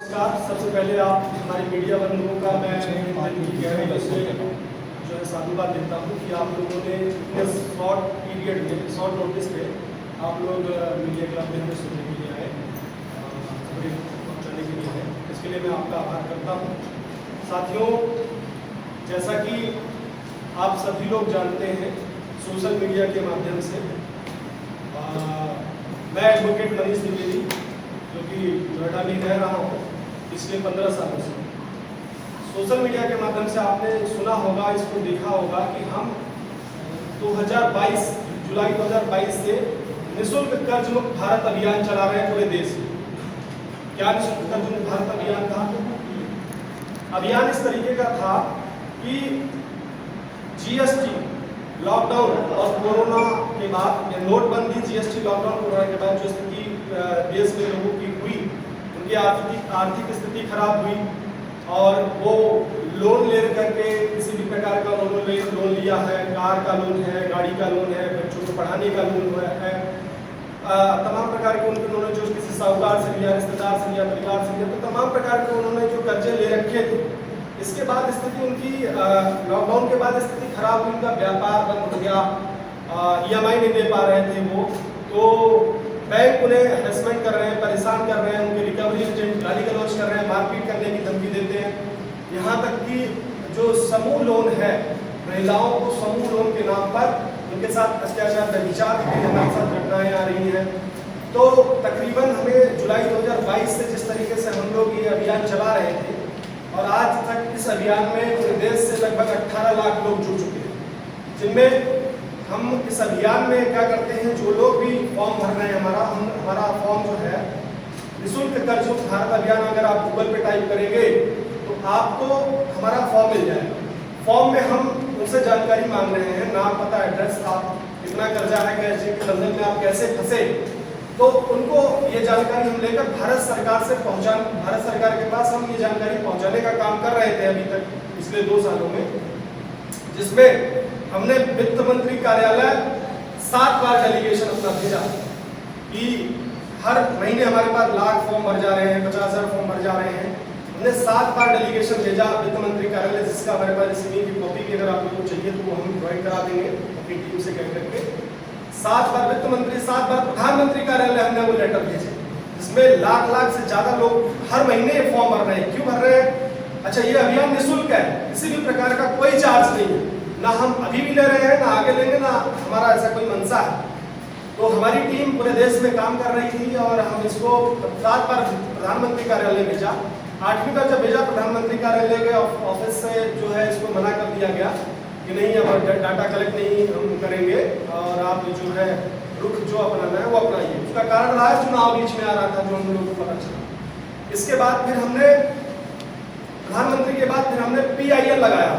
सबसे पहले आप हमारे मीडिया बंधुओं का मैं गहराइयों से जो है साधुवाद देता हूँ कि आप लोगों ने इस शॉर्ट पीरियड में, शॉर्ट नोटिस पे आप लोग मीडिया क्लब में हमें सुनने के लिए आए, खबरें पहुँचाने के लिए आए। इसके लिए मैं आपका आभार करता हूँ। साथियों, जैसा कि आप सभी लोग जानते हैं, सोशल मीडिया के माध्यम से मैं एडवोकेट मनीष द्विवेदी, जो कि नोएडा में रह रहा हूँ पिछले 15 सालों से, सोशल मीडिया के माध्यम से आपने सुना होगा, इसको देखा होगा कि हम 2022 जुलाई 2022 से निःशुल्क कर्ज मुक्त भारत अभियान चला रहे हैं पूरे देश में। क्या निःशुल्क कर्ज मुक्त भारत अभियान था? अभियान इस तरीके का था कि जीएसटी लॉकडाउन और कोरोना के बाद, नोटबंदी, जीएसटी, लॉकडाउन, कोरोना के बाद जो स्थिति देश में लोगों की हुई, उनकी आर्थिक स्थिति खराब हुई और वो लोन ले करके किसी भी प्रकार का लोन लिया है, कार का लोन है, गाड़ी का लोन है, बच्चों को पढ़ाने का लोन है, तमाम प्रकार के उन्होंने जो किसी साहूकार से लिया, रिश्तेदार से लिया, परिवार से लिया, तो तमाम प्रकार के उन्होंने जो कर्जे ले रखे थे। इसके बाद स्थिति उनकी लॉकडाउन के बाद स्थिति खराब हुई, उनका व्यापार बंद हो गया, EMI नहीं दे पा रहे थे वो, तो बैंक उन्हें हेरसमेंट कर रहे हैं, परेशान कर रहे हैं, उनके रिकवरी एजेंट गाली गलौज कर रहे हैं, मारपीट करने की धमकी देते हैं। यहाँ तक कि जो समूह लोन है, महिलाओं को समूह लोन के नाम पर उनके साथ अत्याचार, व्यभिचार की हमारे साथ घटनाएं आ रही हैं। तो तकरीबन हमें जुलाई 2022 से जिस तरीके से हम लोग ये अभियान चला रहे थे और आज तक इस अभियान में पूरे देश से लगभग 18 लाख लोग जुड़ चुके हैं, जिनमें हम इस अभियान में क्या करते हैं, जो लोग भी फॉर्म भर रहे हैं, हमारा फॉर्म जो है निःशुल्क कर्ज मुक्त भारत अभियान, अगर आप गूगल पे टाइप करेंगे तो आपको हमारा फॉर्म मिल जाएगा। फॉर्म में हम उनसे जानकारी मांग रहे हैं, नाम, पता, एड्रेस, आप कितना कर्जा है, कैसे के बंधन में आप कैसे फंसे, तो उनको ये जानकारी हम लेकर भारत सरकार के पास हम ये जानकारी पहुंचाने का काम कर रहे थे अभी तक पिछले 2 सालों में, जिसमें हमने वित्त मंत्री कार्यालय 7 बार डेलीगेशन अपना भेजा कि हर महीने हमारे पास लाख फॉर्म भर जा रहे हैं, 50,000 फॉर्म भर जा रहे हैं। हमने 7 बार डेलीगेशन भेजा वित्त मंत्री कार्यालय, जिसका हमारे पास रिसीविंग की कॉपी भी अगर आप लोगों को चाहिए तो वो हम ड्राइंग करा देंगे अपनी टीम से कह करके। 7 बार वित्त मंत्री, 7 बार प्रधानमंत्री कार्यालय हमने वो लेटर भेजे, जिसमें लाख से ज्यादा लोग हर महीने फॉर्म भर रहे हैं। क्यों भर रहे हैं? अच्छा, ये अभियान निःशुल्क है, किसी भी प्रकार का कोई चार्ज नहीं है, ना हम अभी भी ले रहे हैं, ना आगे लेंगे, ना हमारा ऐसा कोई मंशा है। तो हमारी टीम पूरे देश में काम कर रही थी और हम इसको 7 बार प्रधानमंत्री कार्यालय भेजा। 8वीं बार जब भेजा प्रधानमंत्री कार्यालय के ऑफिस से जो है इसको मना कर दिया गया कि नहीं, अब डाटा कलेक्ट नहीं हम करेंगे और आप जो है रुख जो अपनाना है वो अपनाइए। उसका कारण रहा चुनाव बीच में आ रहा था, जो हम लोगों को पता चला। इसके बाद फिर हमने प्रधानमंत्री के बाद फिर हमने PIL लगाया।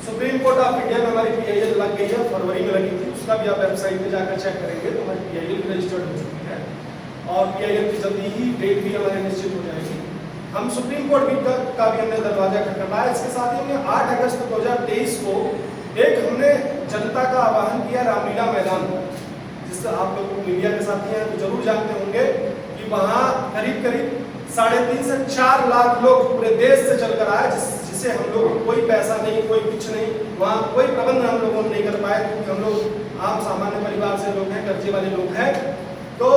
सुप्रीम कोर्ट ऑफ इंडिया में हमारी PIL लग गई है, फरवरी में लगी थी, उसका भी आप वेबसाइट पे जाकर चेक करेंगे तो हमारी PIL भी रजिस्टर्ड हो चुकी है और PIL की जल्दी ही डेट भी हमारे निश्चित हो जाएगी। हम सुप्रीम कोर्ट भी का भी हमने दरवाजा खटखटाया। इसके साथ ही हमने 8 अगस्त 2023 को हमने जनता का आह्वान किया रामलीला मैदान पर, जिससे आप लोग मीडिया के साथी हैं तो जरूर जानते होंगे कि वहाँ करीब 3.5 से 4 लाख लोग पूरे देश से चलकर आए, जिसे हम लोग कोई पैसा नहीं, कोई कुछ नहीं, वहाँ कोई प्रबंध हम लोगों ने नहीं कर पाए, क्योंकि हम लोग आम सामान्य परिवार से लोग हैं, कर्जे वाले लोग हैं। तो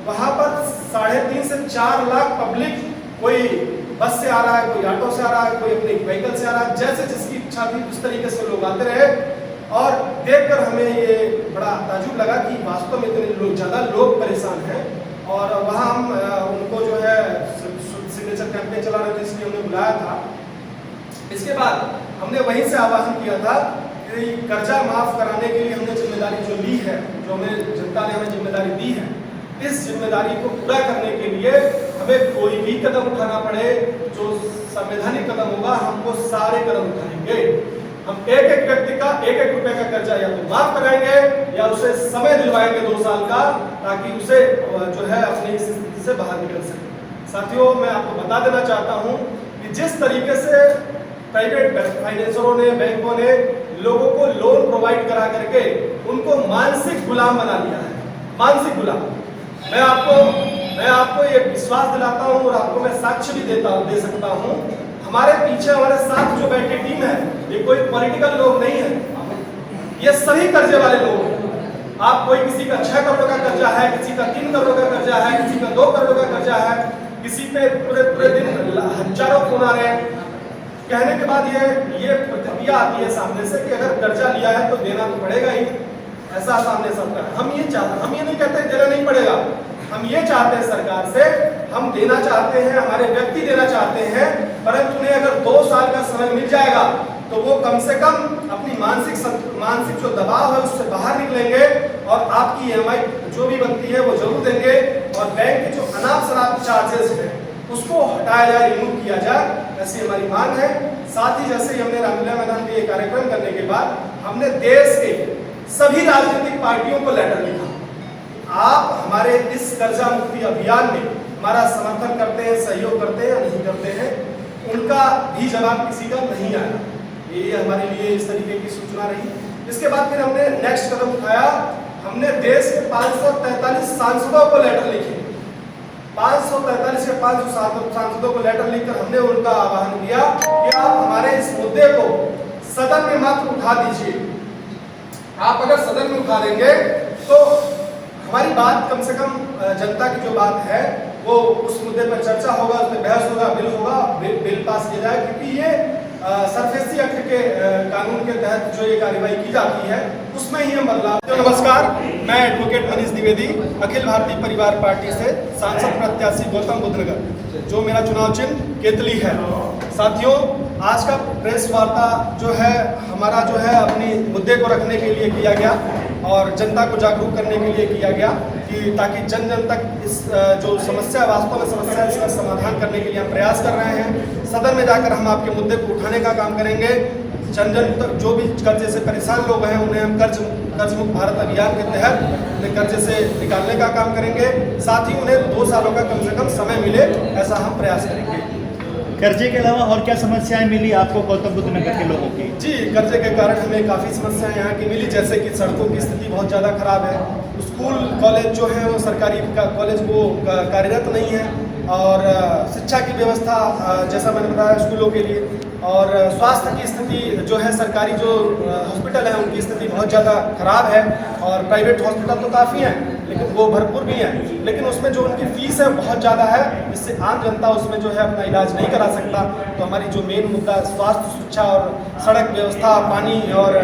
वहाँ पर 3.5 से 4 लाख पब्लिक, कोई बस से आ रहा है, कोई ऑटो से आ रहा है, कोई अपने व्हीकल से आ रहा है, जैसे जिसकी इच्छा थी उस तरीके से लोग आते रहे। और देखकर हमें ये बड़ा ताज्जुब लगा कि वास्तव में इतने ज़्यादा लोग परेशान हैं और वहाँ हम उनको जो है सिग्नेचर कैंपेन चला रहे थे, इसलिए हमने बुलाया था। इसके बाद हमने वहीं से आह्वान किया था कि कर्जा माफ कराने के लिए हमने जिम्मेदारी जो ली है, जो हमें जनता ने हमें जिम्मेदारी दी है, इस जिम्मेदारी को पूरा करने के लिए हमें कोई भी कदम उठाना पड़े, जो संवैधानिक कदम होगा, हमको सारे कदम उठाएंगे। हम एक व्यक्ति का 1 रुपए का कर्जा या तो माफ कराएंगे या उसे समय दिलवाएंगे 2 साल का, ताकि उसे जो है अपनी स्थिति से बाहर निकल सके। साथियों, मैं आपको बता देना चाहता हूं कि जिस तरीके से प्राइवेट फाइनेंसरों ने, बैंकों ने लोगों को लोन प्रोवाइड करा करके उनको मानसिक गुलाम बना दिया है, मानसिक गुलाम। मैं आपको मैं आपको ये विश्वास दिलाता हूँ और आपको मैं साक्ष्य भी दे सकता हूँ, हमारे पीछे हमारे साथ जो बैठी टीम है ये कोई पॉलिटिकल लोग नहीं है, ये सभी कर्जे वाले लोग हैं। आप कोई किसी का 6 करोड़ का कर्जा है, किसी का 3 करोड़ का कर्जा है, किसी का 2 करोड़ का कर्जा है, किसी पे पूरे दिन हजारों फोन आ रहे हैं। कहने के बाद ये प्रतिक्रिया आती है सामने से कि अगर कर्जा लिया है तो देना तो पड़ेगा ही, ऐसा सामने सबका। हम ये नहीं कहते देना नहीं पड़ेगा, हम ये चाहते हैं सरकार से, हम देना चाहते हैं, हमारे व्यक्ति देना चाहते हैं, परंतु उन्हें अगर 2 साल का समय मिल जाएगा तो वो कम से कम अपनी मानसिक जो दबाव है उससे बाहर निकलेंगे और आपकी EMI जो भी बनती है वो जरूर देंगे और बैंक के जो अनाप शनाप चार्जेस है उसको हटाया जाए, रिमूव किया जाए, ऐसी हमारी मांग है। साथ ही जैसे ही हमने रामलीला मैदान में ये कार्यक्रम करने के बाद हमने देश के सभी राजनीतिक पार्टियों को लेटर लिखा, आप हमारे इस कर्जा मुक्ति अभियान में हमारा समर्थन करते हैं, सहयोग करते हैं या नहीं करते हैं, उनका भी जवाब किसी का नहीं आया। ये हमारे लिए इस तरीके की सूचना रही। इसके बाद फिर हमने नेक्स्ट कदम उठाया, हमने देश के 543 सांसदों को लेटर लिखे, 543 के 500 सांसदों को लेटर लिखकर हमने उनका आह्वान किया कि आप हमारे इस मुद्दे को सदन में मत उठा दीजिए। आप अगर सदन में उठा देंगे तो हमारी बात कम से कम जनता की जो बात है वो उस मुद्दे पर चर्चा होगा, उस पर बहस होगा, बिल पास किया जाए, क्योंकि ये सरफेसी एक्ट के कानून के तहत जो ये कार्रवाई की जाती है उसमें ही हम बदलाव। तो नमस्कार, मैं एडवोकेट मनीष द्विवेदी, अखिल भारतीय परिवार पार्टी से सांसद प्रत्याशी गौतम बुद्ध नगर, जो मेरा चुनाव चिन्ह केतली है। साथियों, आज का प्रेस वार्ता जो है हमारा जो है अपनी मुद्दे को रखने के लिए किया गया और जनता को जागरूक करने के लिए किया गया कि ताकि जन जन तक इस जो समस्या वास्तव में समस्या है इसका समाधान करने के लिए हम प्रयास कर रहे हैं। सदन में जाकर हम आपके मुद्दे को उठाने का काम करेंगे। जन जन तक जो भी कर्जे से परेशान लोग हैं उन्हें हम कर्ज मुक्त भारत अभियान के तहत उन्हें कर्जे से निकालने का काम करेंगे। साथ ही उन्हें 2 सालों का कम से कम समय मिले, ऐसा हम प्रयास करेंगे। कर्जे के अलावा और क्या समस्याएं मिली आपको गौतम बुद्ध नगर के लोगों की? जी, कर्जे के कारण हमें काफ़ी समस्याएं यहाँ की मिली, जैसे कि सड़कों की स्थिति बहुत ज़्यादा खराब है, स्कूल कॉलेज जो है वो सरकारी कॉलेज वो कार्यरत नहीं है और शिक्षा की व्यवस्था जैसा मैंने बताया स्कूलों के लिए, और स्वास्थ्य की स्थिति जो है सरकारी जो हॉस्पिटल है उनकी स्थिति बहुत ज़्यादा खराब है और प्राइवेट हॉस्पिटल तो काफ़ी हैं लेकिन वो भरपूर भी हैं, लेकिन उसमें जो उनकी फीस है बहुत ज़्यादा है, जिससे आम जनता उसमें जो है अपना इलाज नहीं करा सकता। तो हमारी जो मेन मुद्दा स्वास्थ्य, शिक्षा और सड़क व्यवस्था, पानी और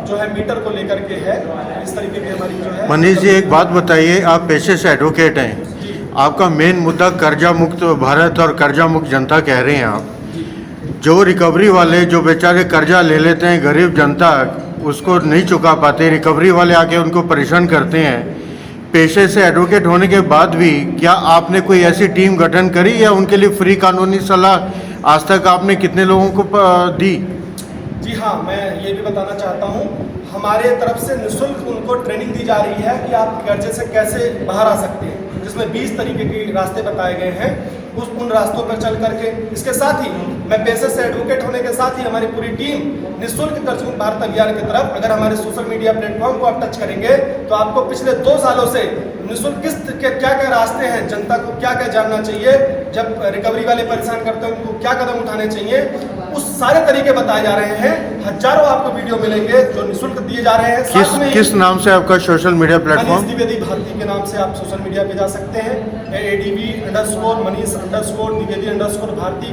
जो है मीटर को लेकर के है, इस तरीके की हमारी जो है। मनीष जी, एक बात बताइए, आप पेशे से एडवोकेट हैं, आपका मेन मुद्दा कर्जा मुक्त भारत और कर्जा मुक्त जनता कह रहे हैं आप। जो रिकवरी वाले जो बेचारे कर्जा ले लेते हैं, गरीब जनता उसको नहीं चुका पाते, रिकवरी वाले आके उनको परेशान करते हैं, पेशे से एडवोकेट होने के बाद भी क्या आपने कोई ऐसी टीम गठन करी या उनके लिए फ्री कानूनी सलाह आज तक आपने कितने लोगों को दी? जी हाँ, मैं ये भी बताना चाहता हूँ, हमारे तरफ से निःशुल्क उनको ट्रेनिंग दी जा रही है कि आप कर्जे से कैसे बाहर आ सकते हैं, जिसमें 20 तरीके के रास्ते बताए गए हैं, उन रास्तों पर चल करके। इसके साथ ही मैं पेशे से एडवोकेट होने के साथ ही हमारी पूरी टीम निःशुल्क कर्ज मुक्त भारत अभियान की तरफ, अगर हमारे सोशल मीडिया प्लेटफॉर्म को आप टच करेंगे तो आपको पिछले 2 सालों से निःशुल्क किस क्या क्या रास्ते हैं, जनता को क्या क्या जानना चाहिए, जब रिकवरी वाले परेशान करते हैं उनको क्या कदम उठाने चाहिए, उस सारे तरीके बताए जा रहे हैं। हजारों आपको वीडियो मिलेंगे जो निःशुल्क दिए जा रहे हैं। किस नाम से आपका social media platform? Manish Dwivedi Bharti के नाम से आप सोशल मीडिया पे जा सकते हैं। ADV_Manish_Dwivedi_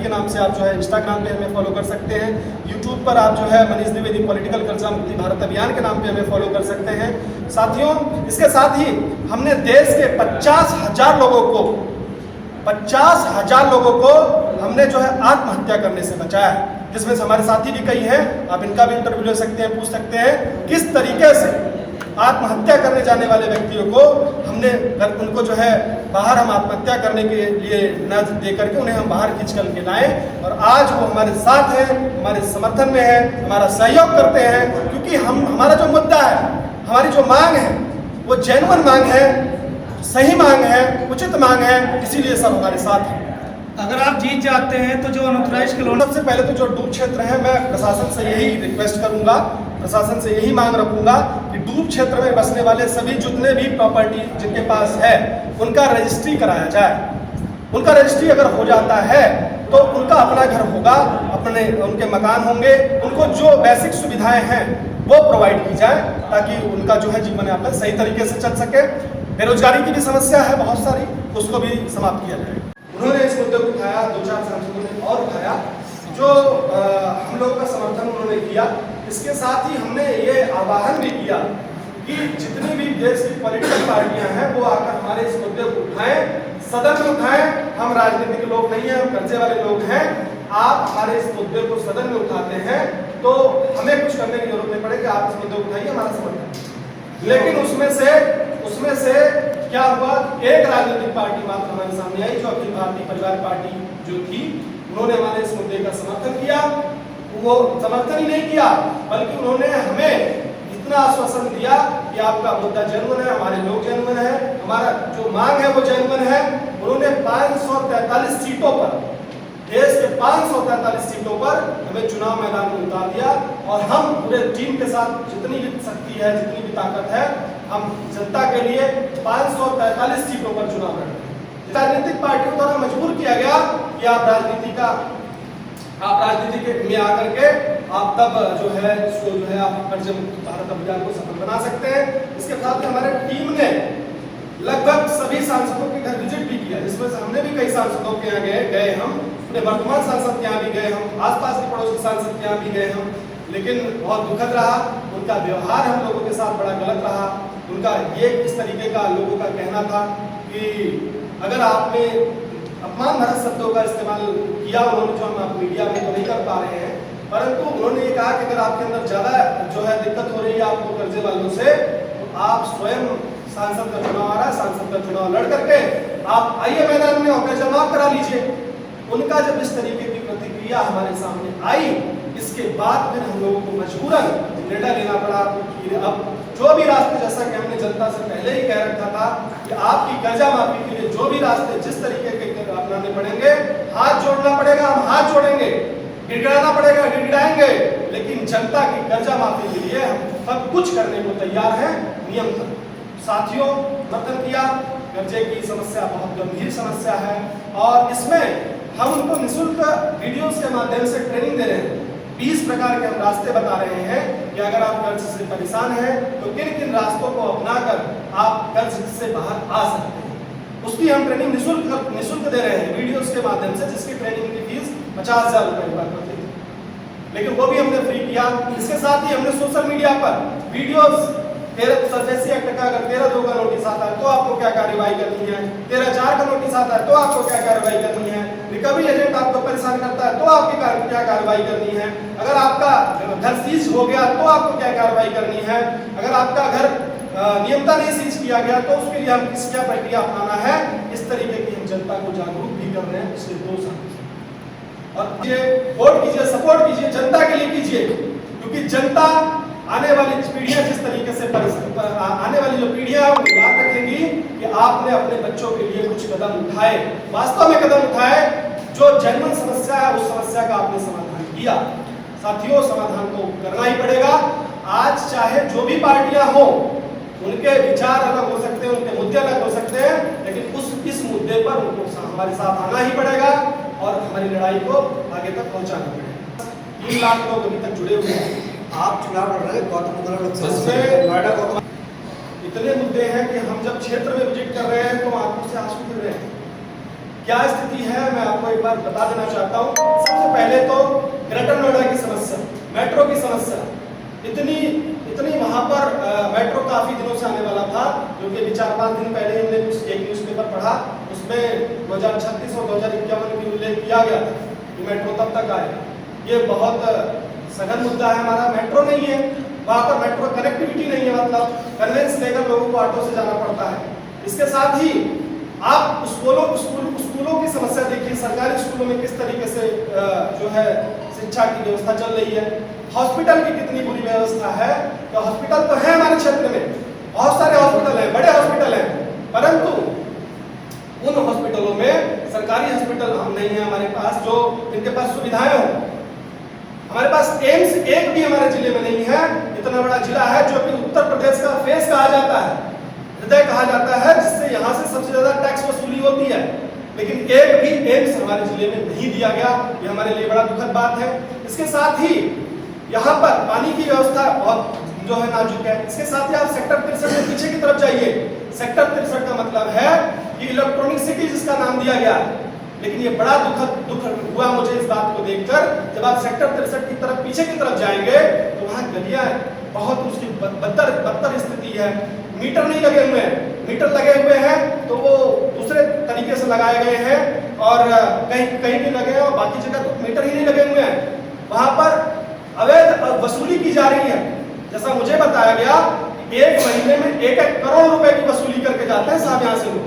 के नाम से आप जो है इंस्टाग्राम पे हमें फॉलो कर सकते हैं। यूट्यूब पर आप जो है मनीष द्विवेदी पॉलिटिकल कर्जा मुक्ति भारत अभियान के नाम पे हमें फॉलो कर सकते हैं। साथियों, इसके साथ ही हमने देश के 50,000 लोगों को हमने जो है आत्महत्या करने से बचाया है, जिसमें से हमारे साथी भी कई हैं, आप इनका भी इंटरव्यू ले सकते हैं, पूछ सकते हैं किस तरीके से आत्महत्या करने जाने वाले व्यक्तियों को हमने उनको जो है बाहर हम आत्महत्या करने के लिए न दे करके उन्हें हम बाहर खींच कर के लाए और आज वो हमारे साथ हैं, हमारे समर्थन में है, हमारा सहयोग करते हैं, क्योंकि हमारा जो मुद्दा है, हमारी जो मांग है वो जेन्युइन मांग है, सही मांग है, उचित मांग है, इसीलिए सब हमारे साथ हैं। अगर आप जीत जाते हैं तो जो अनऑथराइज्ड क्लोन, सबसे पहले तो जो डूब क्षेत्र है, मैं प्रशासन से यही रिक्वेस्ट करूंगा, प्रशासन से यही मांग रखूंगा कि डूब क्षेत्र में बसने वाले सभी जितने भी प्रॉपर्टी जिनके पास है उनका रजिस्ट्री कराया जाए। उनका रजिस्ट्री अगर हो जाता है तो उनका अपना घर होगा, अपने उनके मकान होंगे, उनको जो बेसिक सुविधाएं हैं वो प्रोवाइड की जाए ताकि उनका जो है जीवन यापन सही तरीके से चल सके। बेरोजगारी की भी समस्या है बहुत सारी, उसको भी समाप्त किया जाए। उन्होंने इस मुद्दे को उठाया, 2-4 सांसदों ने और उठाया, जो हम लोगों का समर्थन उन्होंने किया। इसके साथ ही हमने ये आह्वान भी किया कि जितनी भी देश की पॉलिटिकल पार्टियां हैं वो आकर हमारे इस मुद्दे को उठाएं, सदन में उठाएं। हम राजनीतिक लोग नहीं हैं, हम कर्जे वाले लोग हैं। आप हमारे इस मुद्दे को सदन में उठाते हैं तो हमें कुछ करने की जरूरत नहीं पड़ेगी, आप इस मुद्दे को उठाइए, हमारा समर्थन। लेकिन उसमें से क्या हुआ, एक राजनीतिक पार्टी मात्र हमारे सामने आई जो अखिल भारतीय परिवार पार्टी जो थी, उन्होंने हमारे इस मुद्दे का समर्थन किया। वो समर्थन ही नहीं किया बल्कि उन्होंने हमें इतना आश्वासन दिया कि आपका मुद्दा जेन्युइन है, हमारे लोग जेन्युइन है, हमारा जो मांग है वो जेन्युइन है। उन्होंने 543 सीटों पर, देश के 543 सीटों पर हमें चुनाव मैदान में उतार दिया और हम पूरे टीम के साथ जितनी भी शक्ति है, जितनी भी ताकत है, हम जनता के लिए 543 सीटों पर चुनाव लड़ रहे हैं। राजनीतिक पार्टियों द्वारा मजबूर किया गया कि आप राजनीति में आकर के आप तब जो है आप कर्ज मुक्त भारत अभियान को सफल बना सकते हैं। इसके साथ ही हमारे टीम ने लगभग सभी सांसदों के घर विजिट भी किया, जिसमें से हमने भी कई सांसदों के यहाँ गए, हम अपने वर्तमान सांसद के यहाँ भी गए, हम आसपास के पड़ोसी सांसद के यहाँ भी गए हम। लेकिन बहुत दुखद रहा, उनका व्यवहार हम लोगों के साथ बड़ा गलत रहा। उनका ये इस तरीके का लोगों का कहना था कि अगर आपने अपमान भरत शब्दों का इस्तेमाल किया, उन्होंने जो हम मीडिया में तो नहीं कर पा रहे हैं, परंतु उन्होंने ये कहा कि अगर आपके अंदर ज्यादा जो है दिक्कत हो रही है आपको कर्जे वालों से, तो आप स्वयं सांसद का चुनाव आ रहा है, सांसद का चुनाव लड़ करके आप आइए मैदान में और कर्जा माफ करा लीजिए। उनका जब इस तरीके की प्रतिक्रिया हमारे सामने आई, इसके बाद फिर हम लोगों को मजबूरन निर्णय लेना पड़ा कि अब जो भी रास्ते, जैसा कि हमने जनता से पहले ही कह रखा था कि आपकी कर्जा माफी के लिए जो भी रास्ते जिस तरीके के अपनाने पड़ेंगे, हाथ जोड़ना पड़ेगा, हम हाथ जोड़ेंगे, गिड़गिड़ाना पड़ेगा, गिड़गिड़ाएंगे, लेकिन जनता की कर्जा माफी के लिए हम सब कुछ करने को तैयार हैं, नियम तक। साथियों, समर्थन किया। कर्जे की समस्या बहुत गंभीर समस्या है और इसमें हम उनको निःशुल्क वीडियोस के माध्यम से ट्रेनिंग दे रहे हैं। 20 प्रकार के हम रास्ते बता रहे हैं कि अगर आप कर्ज से परेशान हैं तो किन किन रास्तों को अपनाकर आप कर्ज से बाहर आ सकते हैं, उसकी हम ट्रेनिंग निःशुल्क दे रहे हैं वीडियोस के माध्यम से, जिसकी ट्रेनिंग की फीस 50,000 रुपए हुआ करती थी, लेकिन वो भी हमने फ्री किया। इसके साथ ही हमने सोशल मीडिया पर वीडियोस 13 एक्ट का अगर 13(2) का नोटिस आता है तो आपको क्या कार्रवाई करनी है, 13(4) का नोटिस आता है तो आपको क्या कार्रवाई करनी है, रिकवरी एजेंट आपको परेशान करता है तो आपकी क्या कार्रवाई करनी है, अगर आपका घर सीज हो गया तो आपको क्या कार्रवाई करनी है, अगर आपका घर नियमता नहीं सीज किया गया तो उसके लिए हम क्या प्रक्रिया अपनाना है। इस तरीके की हम जनता को जागरूक भी कर रहे हैं पिछले 2 साल से। और ये वोट कीजिए, सपोर्ट कीजिए, जनता के लिए कीजिए, क्योंकि जनता आने वाली पीढ़ियां जिस तरीके से आने वाली जो पीढ़ियां याद रखेंगी कि आपने अपने बच्चों के लिए कुछ कदम उठाए, वास्तव में कदम उठाए, जो जेन्युइन समस्या है उस समस्या का आपने समाधान किया। साथियों, समाधान तो करना ही पड़ेगा। आज चाहे जो भी पार्टियां हो, उनके विचार अलग हो सकते हैं, उनके मुद्दे अलग हो सकते हैं, लेकिन इस मुद्दे पर उनको हमारे साथ आना ही पड़ेगा और हमारी लड़ाई को आगे तक पहुंचाना पड़ेगा। 3 लाख लोग अभी तक जुड़े हुए हैं। आप चुनाव लड़ रहे हैं गौतम बुद्ध नगर इसमें नोएडा गौतम, इतने मुद्दे हैं कि हम जब क्षेत्र में विजिट कर रहे हैं तो आंखों से आंसू गिर रहे हैं। क्या स्थिति है मैं आपको एक बार बता देना चाहता हूँ। सबसे पहले तो ग्रेटर नोएडा की समस्या, मेट्रो की समस्या, इतनी वहाँ पर मेट्रो काफी दिनों से आने वाला था, क्योंकि अभी 4-5 दिन पहले हमने एक न्यूज़पेपर पढ़ा, उसमें 2036 और 2051 की उल्लेख किया गया था कि मेट्रो तब तक आएगा। ये बहुत सघन मुद्दा है हमारा। मेट्रो नहीं है वहाँ पर, मेट्रो कनेक्टिविटी नहीं है, मतलब कन्वेंस लेकर लोगों को ऑटो से जाना पड़ता है। इसके साथ ही आप स्कूलों की समस्या देखिए, सरकारी स्कूलों में किस तरीके से जो है शिक्षा की व्यवस्था चल रही है। हॉस्पिटल की कितनी बुरी व्यवस्था है। तो हॉस्पिटल तो है हमारे क्षेत्र में, बहुत सारे हॉस्पिटल हैं, बड़े हॉस्पिटल हैं, परंतु उन हॉस्पिटलों में सरकारी हॉस्पिटल हम नहीं है हमारे पास जो इनके पास सुविधाएं हो। हमारे पास एम्स एक भी हमारे जिले में नहीं है। इतना बड़ा जिला है जो कि उत्तर प्रदेश का फेस कहा जाता है, हृदय कहा जाता है, जिससे यहाँ से सबसे ज्यादा टैक्स वसूली होती है, लेकिन एक भी एम्स हमारे जिले में नहीं दिया गया। ये हमारे लिए बड़ा दुखद बात है। इसके साथ ही यहाँ पर पानी की व्यवस्था बहुत जो है नाजुक है। इसके साथ ही आप सेक्टर 63 में पीछे की तरफ जाइए। सेक्टर 63 का मतलब है कि इलेक्ट्रॉनिक सिटी जिसका नाम दिया गया, लेकिन ये बड़ा दुख हुआ मुझे इस बात को देखकर, जब आप सेक्टर 63 की तरफ पीछे की तरफ जाएंगे तो वहाँ गलियां बहुत उसकी बदतर स्थिति है। मीटर नहीं लगे हुए हैं, मीटर लगे हुए हैं तो वो दूसरे तरीके से लगाए गए हैं और कहीं भी लगे हैं और बाकी जगह तो मीटर ही नहीं लगे हुए हैं। वहां पर अवैध वसूली की जा रही है। जैसा मुझे बताया गया, एक महीने में 1-1 करोड़ रुपए की वसूली करके जाते हैं साहब यहाँ से लोग।